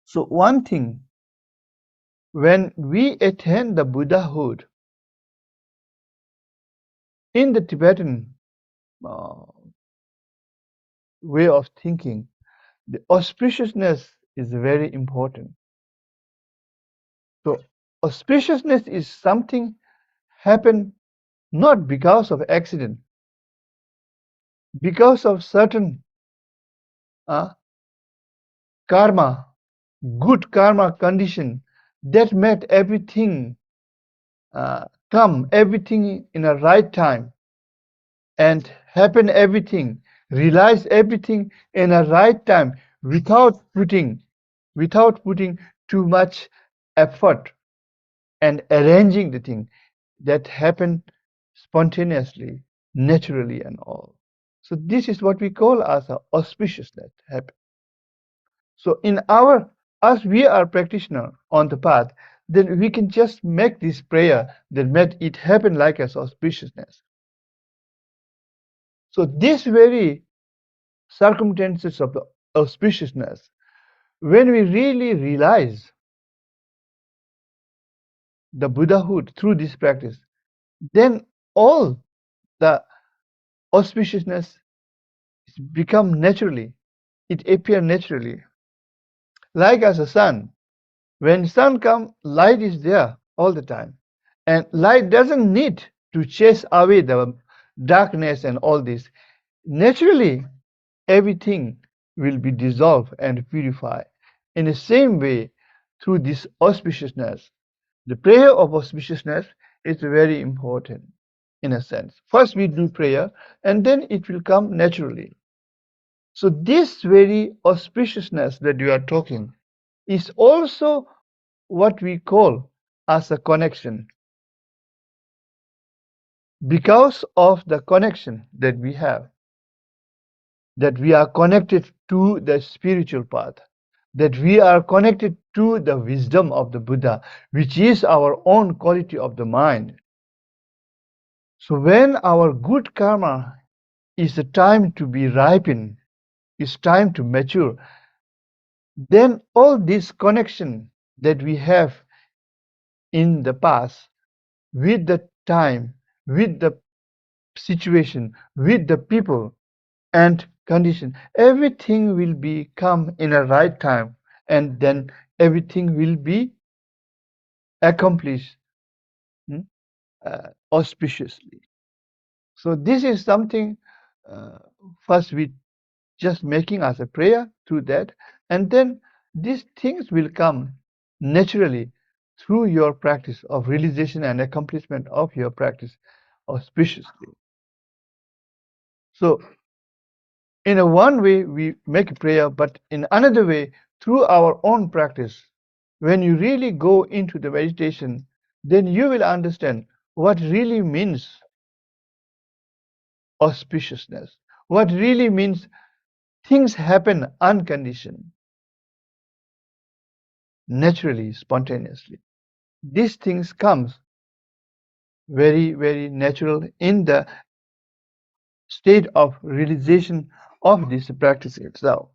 So one thing, when we attain the Buddhahood, in the Tibetan uh, way of thinking, the auspiciousness is very important. So auspiciousness is something happen not because of accident, because of certain uh, karma, good karma condition that made everything come, everything in a right time, and happen everything, realize everything in a right time without putting too much effort and arranging the thing that happen spontaneously, naturally, and all. So this is what we call as a auspiciousness happen. So in our, as we are practitioner on the path, then we can just make this prayer that made it happen like as auspiciousness. So this very circumstances of the auspiciousness, when we really realize the Buddhahood through this practice, then all the auspiciousness become naturally, it appear naturally. Like as a sun, when sun comes, light is there all the time, and light doesn't need to chase away the darkness and all this. Naturally, everything will be dissolved and purified. In the same way, through this auspiciousness, the prayer of auspiciousness is very important in a sense. First we do prayer and then it will come naturally. So this very auspiciousness that we are talking is also what we call as a connection. Because of the connection that we have, that we are connected to the spiritual path, that we are connected to the wisdom of the Buddha, which is our own quality of the mind. So when our good karma is the time to be ripened, is time to mature, then all this connection that we have in the past with the time, with the situation, with the people and condition, everything will become in a right time, and then everything will be accomplished auspiciously. So this is something first we just making as a prayer through that, and then these things will come naturally through your practice of realization and accomplishment of your practice auspiciously. So in a one way we make a prayer, but in another way through our own practice, when you really go into the meditation, then you will understand what really means auspiciousness, what really means things happen unconditioned, naturally, spontaneously. These things comes very, very natural in the state of realization of this practice itself.